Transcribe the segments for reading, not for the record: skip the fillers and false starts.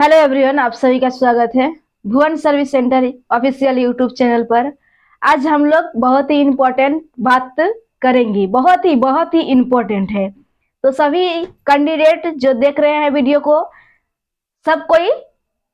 Hello everyone, आप सभी का स्वागत है Bhuvan service centre official YouTube channel पर। आज हम लोग बहुत ही इम्पोर्टेंट बात करेंगे। बहुत ही इम्पोर्टेंट है। तो सभी कैंडिडेट जो देख रहे हैं वीडियो को, सब कोई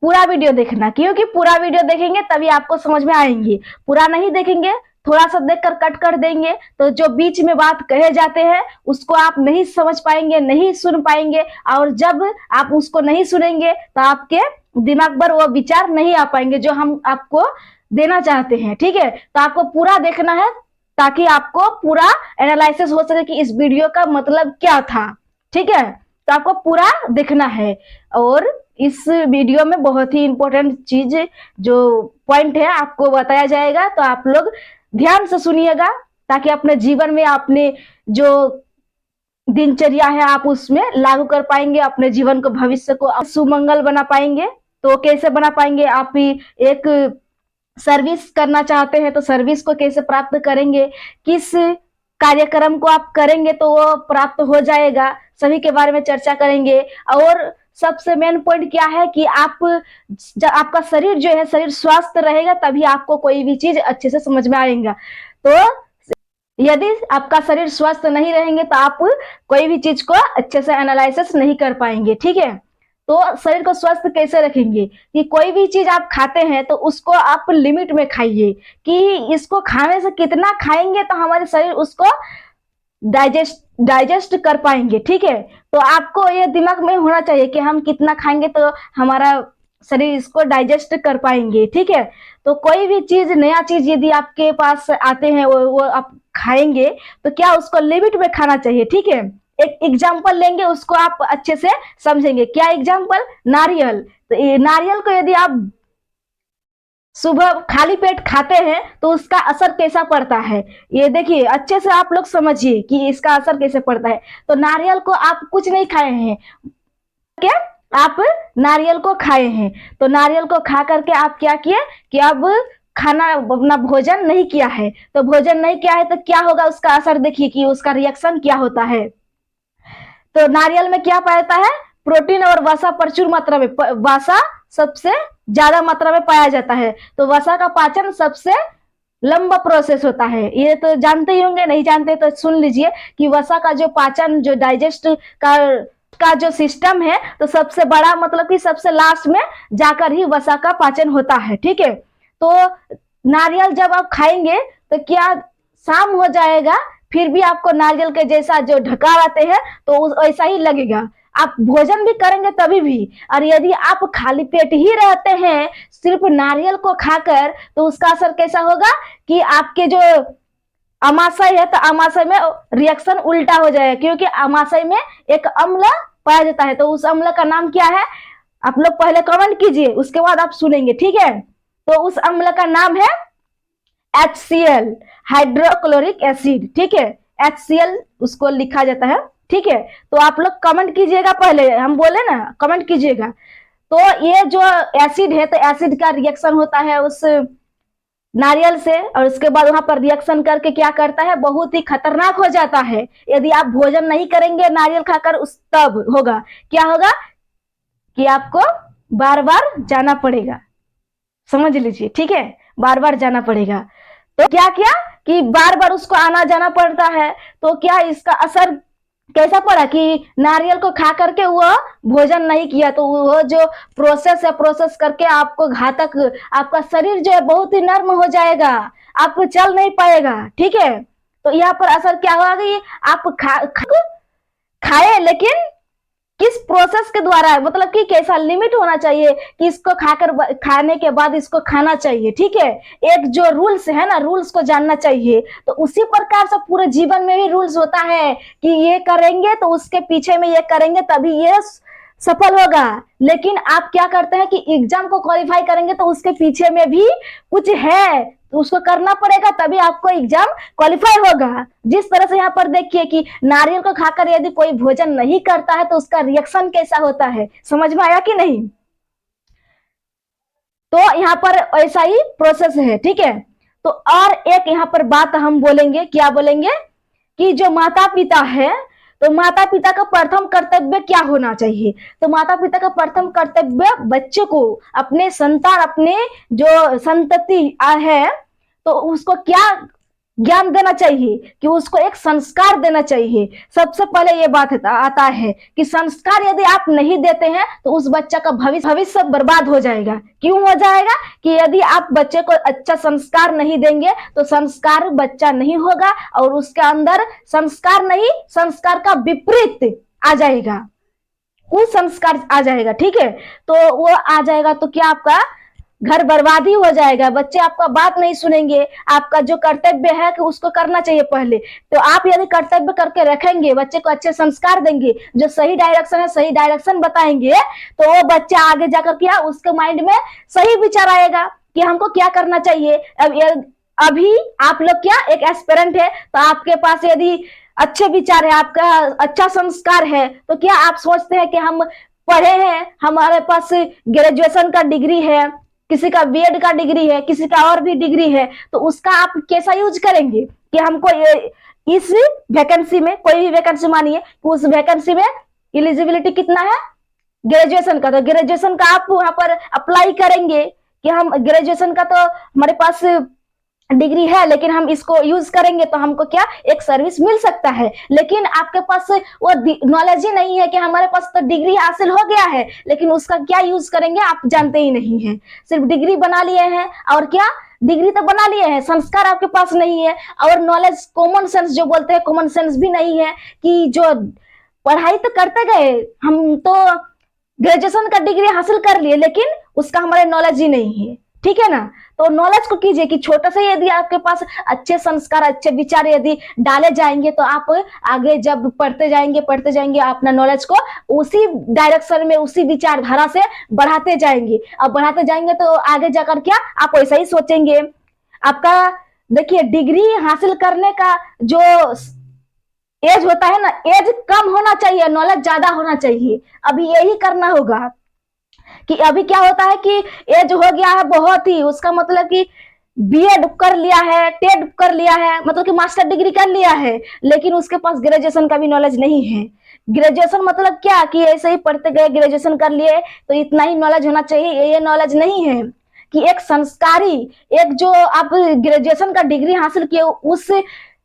पूरा वीडियो देखना, क्योंकि पूरा वीडियो देखेंगे तभी आपको समझ में आएंगे। पूरा नहीं देखेंगे, थोड़ा सा देखकर कट कर देंगे तो जो बीच में बात कहे जाते हैं उसको आप नहीं समझ पाएंगे, नहीं सुन पाएंगे। और जब आप उसको नहीं सुनेंगे तो आपके दिमाग पर वो विचार नहीं आ पाएंगे जो हम आपको देना चाहते हैं। ठीक है, तो आपको पूरा देखना है ताकि आपको पूरा एनालिसिस हो सके कि इस वीडियो का मतलब क्या था। ठीक है, तो आपको पूरा देखना है। और इस वीडियो में बहुत ही इंपॉर्टेंट चीज जो पॉइंट है आपको बताया जाएगा, तो आप लोग ध्यान से सुनिएगा ताकि अपने जीवन में अपने जो दिनचर्या है आप उसमें लागू कर पाएंगे, अपने जीवन को, भविष्य को सुमंगल बना पाएंगे। तो कैसे बना पाएंगे? आप ही एक सर्विस करना चाहते हैं तो सर्विस को कैसे प्राप्त करेंगे, किस कार्यक्रम को आप करेंगे तो वो प्राप्त हो जाएगा, सभी के बारे में चर्चा करेंगे। और सबसे मेन पॉइंट क्या है कि आप जब आपका शरीर जो है, शरीर स्वस्थ रहेगा तभी आपको कोई भी चीज अच्छे से समझ में आएगा। तो यदि आपका शरीर स्वस्थ नहीं रहेंगे तो आप कोई भी चीज को अच्छे से एनालिसिस नहीं कर पाएंगे। ठीक है, तो शरीर को स्वस्थ कैसे रखेंगे कि कोई भी चीज आप खाते हैं तो उसको आप लिमिट में खाइए, कि इसको खाने से कितना खाएंगे तो हमारे शरीर उसको डाइजेस्ट कर पाएंगे। ठीक है, तो आपको ये दिमाग में होना चाहिए कि हम कितना खाएंगे तो हमारा शरीर इसको डाइजेस्ट कर पाएंगे। ठीक है, तो कोई भी चीज, नया चीज यदि आपके पास आते हैं वो आप खाएंगे तो क्या उसको लिमिट में खाना चाहिए। ठीक है, एक एग्जाम्पल लेंगे, उसको आप अच्छे से समझेंगे। क्या एग्जाम्पल? नारियल। तो ये नारियल को यदि आप सुबह खाली पेट खाते हैं तो उसका असर कैसा पड़ता है, ये देखिए अच्छे से आप लोग समझिए कि इसका असर कैसे पड़ता है। तो नारियल को आप कुछ नहीं खाए हैं, क्या आप नारियल को खाए हैं, तो नारियल को खा करके आप क्या किए कि अब खाना, अपना भोजन नहीं किया है। तो भोजन नहीं किया है तो क्या होगा, उसका असर देखिए कि उसका रिएक्शन क्या होता है। तो नारियल में क्या पाया जाता है? प्रोटीन और वसा प्रचुर मात्रा में, वसा सबसे ज्यादा मात्रा में पाया जाता है। तो वसा का पाचन सबसे लंबा प्रोसेस होता है, ये तो जानते ही होंगे, नहीं जानते तो सुन लीजिए कि वसा का जो पाचन, जो डाइजेस्ट का जो सिस्टम है, तो सबसे बड़ा मतलब कि सबसे लास्ट में जाकर ही वसा का पाचन होता है। ठीक है, तो नारियल जब आप खाएंगे तो क्या शाम हो जाएगा फिर भी आपको नारियल के जैसा जो ढकार आते हैं तो ऐसा ही लगेगा। आप भोजन भी करेंगे तभी भी। और यदि आप खाली पेट ही रहते हैं सिर्फ नारियल को खाकर तो उसका असर कैसा होगा कि आपके जो अमाशय है तो अमाशय में रिएक्शन उल्टा हो जाएगा, क्योंकि अमाशय में एक अम्ल पाया जाता है। तो उस अम्ल का नाम क्या है? आप लोग पहले कमेंट कीजिए, उसके बाद आप सुनेंगे। ठीक है, तो उस अम्ल का नाम है HCl, हाइड्रोक्लोरिक एसिड। ठीक है, HCl उसको लिखा जाता है। ठीक है, तो आप लोग कमेंट कीजिएगा, पहले हम बोले ना, कमेंट कीजिएगा। तो ये जो एसिड है, तो एसिड का रिएक्शन होता है उस नारियल से, और उसके बाद वहां पर रिएक्शन करके क्या करता है, बहुत ही खतरनाक हो जाता है। यदि आप भोजन नहीं करेंगे नारियल खाकर, उस तब होगा क्या होगा कि आपको बार बार जाना पड़ेगा। समझ लीजिए, ठीक है, बार बार जाना पड़ेगा। तो क्या क्या कि बार बार उसको आना जाना पड़ता है, तो क्या इसका असर कैसा पड़ा कि नारियल को खा करके वो भोजन नहीं किया तो वो जो प्रोसेस है, प्रोसेस करके आपको घातक, आपका शरीर जो है बहुत ही नर्म हो जाएगा, आपको चल नहीं पाएगा। ठीक है, तो यहाँ पर असर क्या होगा कि आप खाए लेकिन किस प्रोसेस के द्वारा है, मतलब कि कैसा लिमिट होना चाहिए कि इसको खाकर, खाने के बाद इसको खाना चाहिए। ठीक है, एक जो रूल्स है ना, रूल्स को जानना चाहिए। तो उसी प्रकार से पूरे जीवन में भी रूल्स होता है कि ये करेंगे तो उसके पीछे में ये करेंगे तभी ये सफल होगा। लेकिन आप क्या करते हैं कि एग्जाम को क्वालिफाई करेंगे तो उसके पीछे में भी कुछ है, तो उसको करना पड़ेगा तभी आपको एग्जाम क्वालिफाई होगा। जिस तरह से यहाँ पर देखिए कि नारियल को खाकर यदि कोई भोजन नहीं करता है तो उसका रिएक्शन कैसा होता है, समझ में आया कि नहीं? तो यहाँ पर ऐसा ही प्रोसेस है। ठीक है, तो और एक यहाँ पर बात हम बोलेंगे, क्या बोलेंगे कि जो माता पिता है तो माता पिता का प्रथम कर्तव्य क्या होना चाहिए? तो माता पिता का प्रथम कर्तव्य बच्चे को, अपने संतान, अपने जो संतति है, तो उसको क्या ज्ञान देना चाहिए कि उसको एक संस्कार देना चाहिए। सबसे पहले ये बात आता है कि संस्कार यदि आप नहीं देते हैं तो उस बच्चा का भविष्य बर्बाद हो जाएगा। क्यों हो जाएगा? कि यदि आप बच्चे को अच्छा संस्कार नहीं देंगे तो संस्कार बच्चा नहीं होगा और उसके अंदर संस्कार नहीं, संस्कार का विपरीत आ जाएगा, कुसंस्कार आ जाएगा। ठीक है, तो वो आ जाएगा तो क्या आपका घर बर्बादी हो जाएगा, बच्चे आपका बात नहीं सुनेंगे। आपका जो कर्तव्य है कि उसको करना चाहिए पहले। तो आप यदि कर्तव्य करके रखेंगे, बच्चे को अच्छे संस्कार देंगे, जो सही डायरेक्शन है सही डायरेक्शन बताएंगे, तो वो बच्चा आगे जाकर क्या उसके माइंड में सही विचार आएगा कि हमको क्या करना चाहिए। अभी आप लोग क्या एक एस्पिरेंट है, तो आपके पास यदि अच्छे विचार है, आपका अच्छा संस्कार है, तो क्या आप सोचते हैं कि हम पढ़े हैं, हमारे पास ग्रेजुएशन का डिग्री है, किसी का बीएड का डिग्री है, किसी का और भी डिग्री है, तो उसका आप कैसा यूज करेंगे कि हमको इस वैकेंसी में, कोई भी वैकेंसी मानिए, उस वैकेंसी में एलिजिबिलिटी कितना है ग्रेजुएशन का, तो ग्रेजुएशन का आप वहां पर अप्लाई करेंगे कि हम ग्रेजुएशन का तो हमारे पास डिग्री है लेकिन हम इसको यूज करेंगे तो हमको क्या एक सर्विस मिल सकता है। लेकिन आपके पास वो नॉलेज ही नहीं है कि हमारे पास तो डिग्री हासिल हो गया है लेकिन उसका क्या यूज करेंगे आप जानते ही नहीं है। सिर्फ डिग्री बना लिए हैं, और क्या डिग्री तो बना लिए हैं, संस्कार आपके पास नहीं है, और नॉलेज, कॉमन सेंस जो बोलते हैं, कॉमन सेंस भी नहीं है कि जो पढ़ाई तो करते गए, हम तो ग्रेजुएशन का डिग्री हासिल कर लिए लेकिन उसका हमारे नॉलेज ही नहीं है। ठीक है ना, तो नॉलेज को कीजिए कि छोटे से यदि आपके पास अच्छे संस्कार, अच्छे विचार यदि डाले जाएंगे तो आप आगे जब पढ़ते जाएंगे अपना नॉलेज को उसी डायरेक्शन में, उसी विचारधारा से बढ़ाते जाएंगे। अब बढ़ाते जाएंगे तो आगे जाकर क्या आप वैसा ही सोचेंगे। आपका देखिए डिग्री हासिल करने का जो एज होता है ना, एज कम होना चाहिए, नॉलेज ज्यादा होना चाहिए। अभी यही करना होगा कि अभी क्या होता है कि एज हो गया है बहुत ही, उसका मतलब कि बीएड कर लिया है, टेड कर लिया है, मतलब कि मास्टर डिग्री कर लिया है, लेकिन उसके पास ग्रेजुएशन का भी नॉलेज नहीं है। ग्रेजुएशन मतलब क्या कि ऐसे ही पढ़ते गए, ग्रेजुएशन कर लिए तो इतना ही नॉलेज होना चाहिए, ये नॉलेज नहीं है कि एक संस्कारी, एक जो आप ग्रेजुएशन का डिग्री हासिल किए उस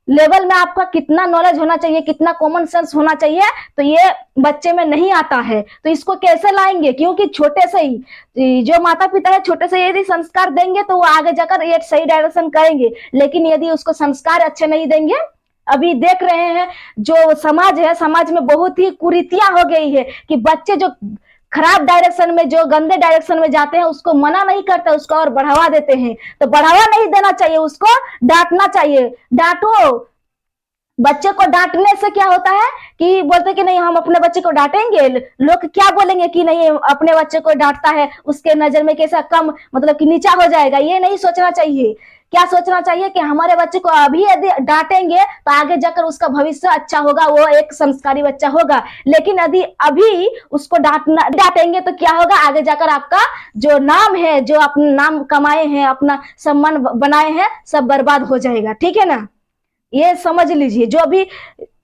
लेवल में आपका कितना नॉलेज होना चाहिए, कितना कॉमन सेंस होना चाहिए, तो ये बच्चे में नहीं आता है। तो इसको कैसे लाएंगे? क्योंकि छोटे से ही जो माता पिता है छोटे से यदि संस्कार देंगे तो वो आगे जाकर ये सही डायरेक्शन करेंगे। लेकिन यदि उसको संस्कार अच्छे नहीं देंगे, अभी देख रहे हैं जो समाज है, समाज में बहुत ही कुरीतियां हो गई है कि बच्चे जो खराब डायरेक्शन में, जो गंदे डायरेक्शन में जाते हैं उसको मना नहीं करते, उसको और बढ़ावा देते हैं। तो बढ़ावा नहीं देना चाहिए, उसको डांटना चाहिए। डांटो, बच्चे को डांटने से क्या होता है कि बोलते कि नहीं हम अपने बच्चे को डांटेंगे, लोग क्या बोलेंगे कि नहीं अपने बच्चे को डांटता है, उसके नजर में कैसा कम, मतलब कि नीचा हो जाएगा। ये नहीं सोचना चाहिए। क्या सोचना चाहिए कि हमारे बच्चे को अभी यदि डांटेंगे तो आगे जाकर उसका भविष्य अच्छा होगा, वो एक संस्कारी बच्चा होगा। लेकिन यदि अभी उसको डांटेंगे तो क्या होगा, आगे जाकर आपका जो नाम है, जो अपना नाम कमाए हैं, अपना सम्मान बनाए हैं, सब बर्बाद हो जाएगा। ठीक है ना, ये समझ लीजिए। जो अभी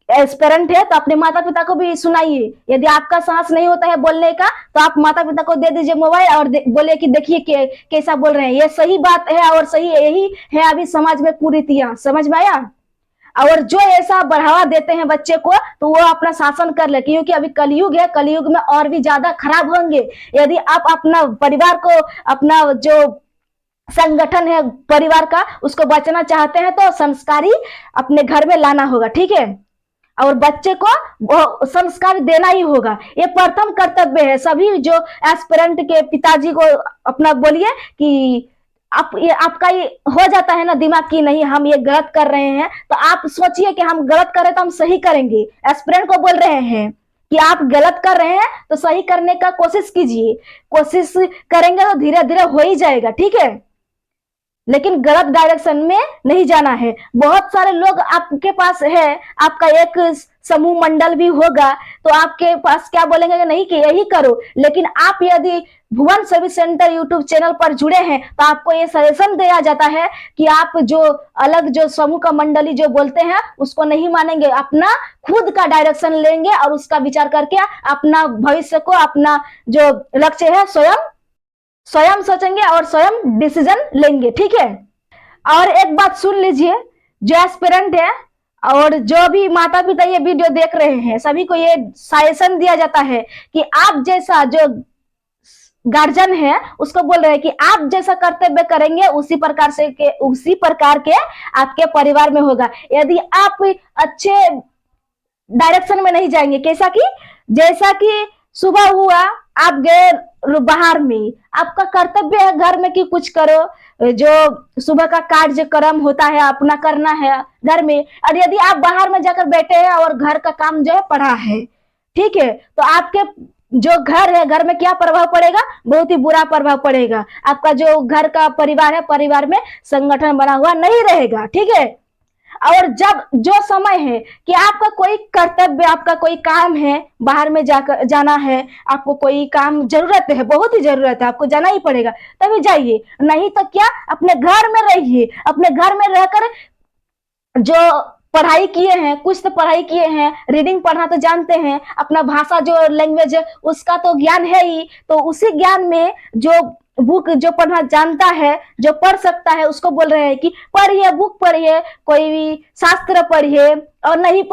एस्पिरेंट है तो अपने माता पिता को भी सुनाइए। यदि आपका साहस नहीं होता है बोलने का तो आप माता पिता को दे दीजिए मोबाइल और बोले कि देखिए कैसा बोल रहे हैं। ये सही बात है और सही यही है अभी समाज में कुरीतियां। समझ में आया? और जो ऐसा बढ़ावा देते हैं बच्चे को तो वो अपना शासन कर ले, क्योंकि अभी कलयुग है, कलयुग में और भी ज्यादा खराब होंगे। यदि आप अपना परिवार को, अपना जो संगठन है परिवार का, उसको बचाना चाहते हैं तो संस्कारी अपने घर में लाना होगा। ठीक है, और बच्चे को संस्कार देना ही होगा। ये प्रथम कर्तव्य है। सभी जो एस्पिरेंट के पिताजी को अपना बोलिए कि आपका ये हो जाता है ना दिमाग की नहीं हम ये गलत कर रहे हैं, तो आप सोचिए कि हम गलत कर रहे तो हम सही करेंगे। एस्पिरेंट को बोल रहे हैं कि आप गलत कर रहे हैं तो सही करने का कोशिश कीजिए। कोशिश करेंगे तो धीरे धीरे हो ही जाएगा। ठीक है, लेकिन गलत डायरेक्शन में नहीं जाना है। बहुत सारे लोग आपके पास है, आपका एक समूह मंडल भी होगा तो आपके पास क्या बोलेंगे कि नहीं कि यही करो। लेकिन आप यदि भुवन सर्विस सेंटर यूट्यूब चैनल पर जुड़े हैं तो आपको ये सजेशन दिया जाता है कि आप जो अलग जो समूह का मंडली जो बोलते हैं उसको नहीं मानेंगे, अपना खुद का डायरेक्शन लेंगे और उसका विचार करके अपना भविष्य को, अपना जो लक्ष्य है स्वयं सोचेंगे और स्वयं डिसीजन लेंगे। ठीक है। और एक बात सुन लीजिए, जो एस्पिरेंट है और जो भी माता पिता ये वीडियो देख रहे हैं सभी को ये सजेशन दिया जाता है कि आप जैसा जो गार्जियन है उसको बोल रहे हैं कि आप जैसा कर्तव्य करेंगे उसी प्रकार के आपके परिवार में होगा। यदि आप अच्छे डायरेक्शन में नहीं जाएंगे, कैसा कि जैसा कि सुबह हुआ आप गए बाहर में, आपका कर्तव्य है घर में कि कुछ करो, जो सुबह का कार्यक्रम होता है अपना करना है घर में। और यदि आप बाहर में जाकर बैठे हैं और घर का काम जो है पड़ा है, ठीक है, तो आपके जो घर है घर में क्या प्रभाव पड़ेगा, बहुत ही बुरा प्रभाव पड़ेगा। आपका जो घर का परिवार है परिवार में संगठन बना हुआ नहीं रहेगा। ठीक है। और जब जो समय है कि आपका कोई कर्तव्य, आपका कोई काम है, बाहर में जाकर जाना है, आपको कोई काम जरूरत है, बहुत ही जरूरत है, आपको जाना ही पड़ेगा, तभी जाइए। नहीं तो क्या, अपने घर में रहिए। अपने घर में रहकर जो पढ़ाई किए हैं, कुछ तो पढ़ाई किए हैं, रीडिंग पढ़ना तो जानते हैं, अपना भाषा जो लैंग्वेज है उसका तो ज्ञान है ही, तो उसी ज्ञान में जो बुक जो पढ़ना जानता है, जो पढ़ सकता है, उसको बोल रहे हैं कि पढ़िए, बुक पढ़िए, कोई भी शास्त्र पढ़िए। और नहीं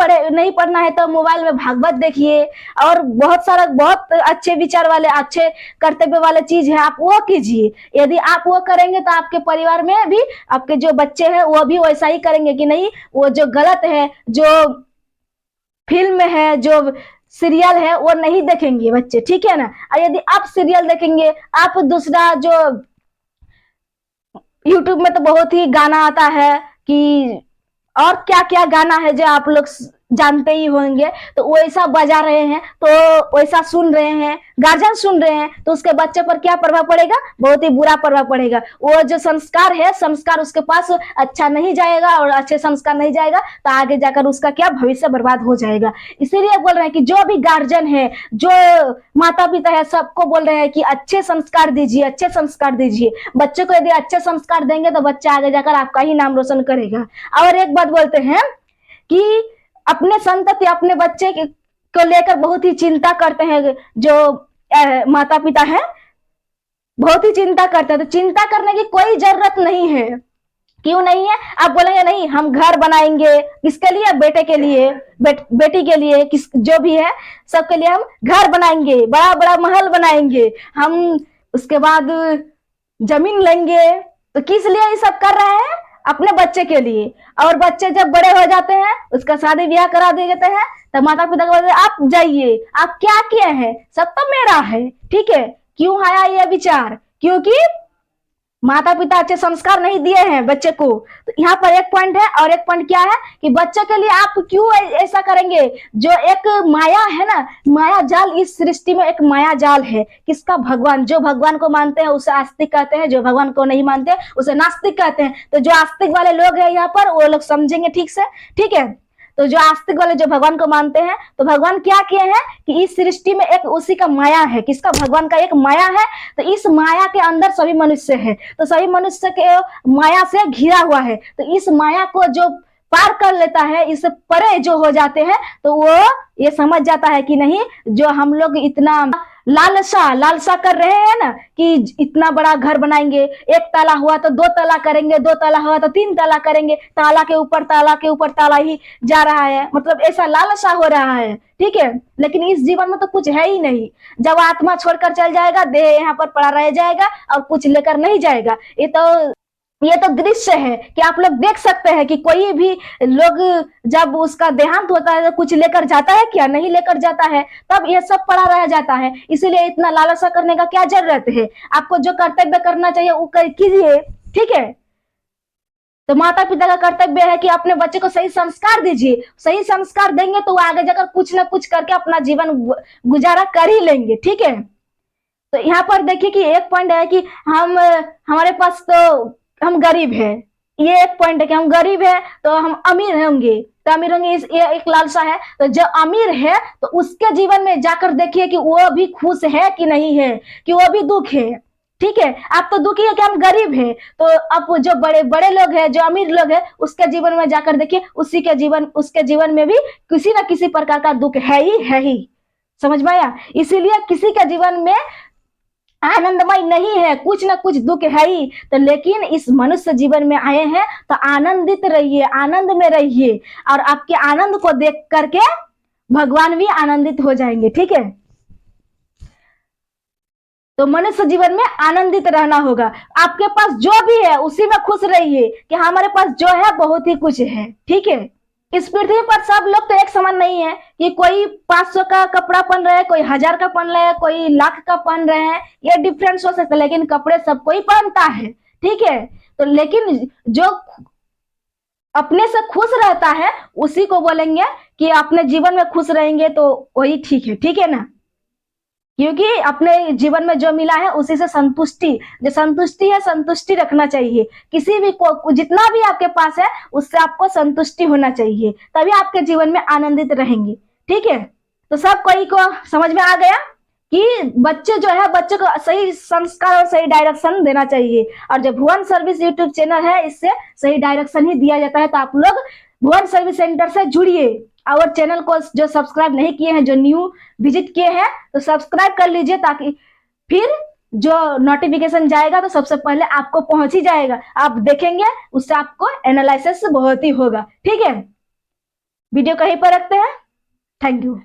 पढ़ना है तो मोबाइल में भागवत देखिए और बहुत सारा बहुत अच्छे विचार वाले, अच्छे कर्तव्य वाले चीज है, आप वो कीजिए। यदि आप वो करेंगे तो आपके परिवार में भी आपके जो बच्चे हैं वो भी वैसा ही करेंगे कि नहीं, वो जो गलत है, जो फिल्म है, जो सीरियल है, वो नहीं देखेंगे बच्चे। ठीक है ना। और यदि आप सीरियल देखेंगे, आप दूसरा जो यूट्यूब में तो बहुत ही गाना आता है कि और क्या क्या गाना है जो आप लोग जानते ही होंगे, तो वैसा बजा रहे हैं, तो वैसा सुन रहे हैं, गार्जियन सुन रहे हैं, तो उसके बच्चे पर क्या प्रभाव पड़ेगा, बहुत ही बुरा प्रभाव पड़ेगा। वो जो संस्कार है, संस्कार उसके पास अच्छा नहीं जाएगा, और अच्छे संस्कार नहीं जाएगा तो आगे जाकर उसका क्या भविष्य बर्बाद हो जाएगा। इसीलिए बोल रहे हैं कि जो भी गार्जियन है, जो माता पिता है, सबको बोल रहे हैं कि अच्छे संस्कार दीजिए, अच्छे संस्कार दीजिए। बच्चे को यदि अच्छे संस्कार देंगे तो बच्चा आगे जाकर आपका ही नाम रोशन करेगा। और एक बात बोलते हैं कि अपने संतति, अपने बच्चे को लेकर बहुत ही चिंता करते हैं, जो माता पिता है बहुत ही चिंता करते हैं। तो चिंता करने की कोई जरूरत नहीं है। क्यों नहीं है? आप बोलेंगे नहीं हम घर बनाएंगे, किसके लिए, बेटे के लिए, बेटी के लिए, किस जो भी है सबके लिए हम घर बनाएंगे, बड़ा बड़ा महल बनाएंगे, हम उसके बाद जमीन लेंगे। तो किस लिए ये सब कर रहे हैं? अपने बच्चे के लिए। और बच्चे जब बड़े हो जाते हैं उसका शादी ब्याह करा दे जाते हैं, तो माता पिता को बोलते हैं आप जाइए, आप क्या किए हैं, सब तो मेरा है। ठीक है। क्यों आया ये विचार? क्योंकि माता पिता अच्छे संस्कार नहीं दिए हैं बच्चे को। तो यहाँ पर एक पॉइंट है। और एक पॉइंट क्या है कि बच्चे के लिए आप क्यों ऐसा करेंगे? जो एक माया है ना, माया जाल, इस सृष्टि में एक माया जाल है। किसका? भगवान। जो भगवान को मानते हैं उसे आस्तिक कहते हैं, जो भगवान को नहीं मानते उसे नास्तिक कहते हैं। तो जो आस्तिक वाले लोग हैं यहाँ पर, वो लोग समझेंगे ठीक से। ठीक है। तो जो आस्तिक वाले जो भगवान को मानते हैं, तो भगवान क्या किए हैं कि इस सृष्टि में एक उसी का माया है। किसका? भगवान का एक माया है। तो इस माया के अंदर सभी मनुष्य है, तो सभी मनुष्य के माया से घिरा हुआ है। तो इस माया को जो पार कर लेता है, इस परे जो हो जाते हैं, तो वो ये समझ जाता है कि नहीं, जो हम लोग इतना लालसा कर रहे हैं ना कि इतना बड़ा घर बनाएंगे, एक ताला हुआ तो दो ताला करेंगे, दो ताला हुआ तो तीन ताला करेंगे, ताला के ऊपर ताला ही जा रहा है, मतलब ऐसा लालसा हो रहा है। ठीक है। लेकिन इस जीवन में तो कुछ है ही नहीं। जब आत्मा छोड़कर चल जाएगा, देह यहाँ पर पड़ा रह जाएगा और कुछ लेकर नहीं जाएगा। ये तो दृश्य है कि आप लोग देख सकते हैं कि कोई भी लोग जब उसका देहांत होता है तो कुछ लेकर जाता है क्या? नहीं लेकर जाता है, तब ये सब पड़ा रह जाता है। इसीलिए इतना लालसा करने का क्या जरूरत है? आपको जो कर्तव्य करना चाहिए वो कीजिए। ठीक है। तो माता पिता का कर्तव्य है कि अपने बच्चे को सही संस्कार दीजिए। सही संस्कार देंगे तो वो आगे जाकर कुछ ना कुछ करके अपना जीवन गुजारा कर ही लेंगे। ठीक है। तो यहाँ पर देखिए कि एक पॉइंट है कि हमारे पास तो हम गरीब हैं, ये एक पॉइंट है कि हम गरीब है तो हम अमीर होंगे, तो अमीर होंगे, ये एक लालसा है। तो जो अमीर है तो उसके जीवन में जाकर देखिए कि वो भी खुश है कि नहीं है, कि वो भी दुख है। ठीक है, आप तो दुखी है कि हम गरीब है, तो अब जो बड़े बड़े लोग हैं, जो अमीर लोग हैं, उसके जीवन में जाकर देखिए, उसके जीवन में भी किसी ना किसी प्रकार का दुख है ही, है ही। समझ में आया? इसीलिए किसी के जीवन में आनंदमय नहीं है, कुछ ना कुछ दुख है ही। तो लेकिन इस मनुष्य जीवन में आए हैं तो आनंदित रहिए, आनंद में रहिए, और आपके आनंद को देख करके भगवान भी आनंदित हो जाएंगे। ठीक है, तो मनुष्य जीवन में आनंदित रहना होगा। आपके पास जो भी है उसी में खुश रहिए कि हमारे पास जो है बहुत ही कुछ है। ठीक है, इस पृथ्वी पर सब लोग तो एक समान नहीं है कि कोई 500 का कपड़ा पहन रहा है, कोई 1000 का पहन रहा है, कोई लाख का पहन रहे हैं, ये डिफरेंस हो सकता है, लेकिन कपड़े सबको ही पहनता है। ठीक है, तो लेकिन जो अपने से खुश रहता है उसी को बोलेंगे कि अपने जीवन में खुश रहेंगे, तो वही ठीक है। ठीक है ना, क्योंकि अपने जीवन में जो मिला है उसी से संतुष्टि, जो संतुष्टि है, संतुष्टि रखना चाहिए। किसी भी को जितना भी आपके पास है उससे आपको संतुष्टि होना चाहिए, तभी आपके जीवन में आनंदित रहेंगे। ठीक है, तो सब कोई को समझ में आ गया कि बच्चे जो है, बच्चे को सही संस्कार और सही डायरेक्शन देना चाहिए, और जो भुवन सर्विस यूट्यूब चैनल है इससे सही डायरेक्शन ही दिया जाता है। तो आप लोग भुवन सर्विस सेंटर से जुड़िए, और चैनल को जो सब्सक्राइब नहीं किए हैं, जो न्यू विजिट किए हैं, तो सब्सक्राइब कर लीजिए, ताकि फिर जो नोटिफिकेशन जाएगा तो सबसे पहले आपको पहुंच ही जाएगा, आप देखेंगे, उससे आपको एनालिसिस बहुत ही होगा। ठीक है, वीडियो कहीं पर रखते हैं। Thank you.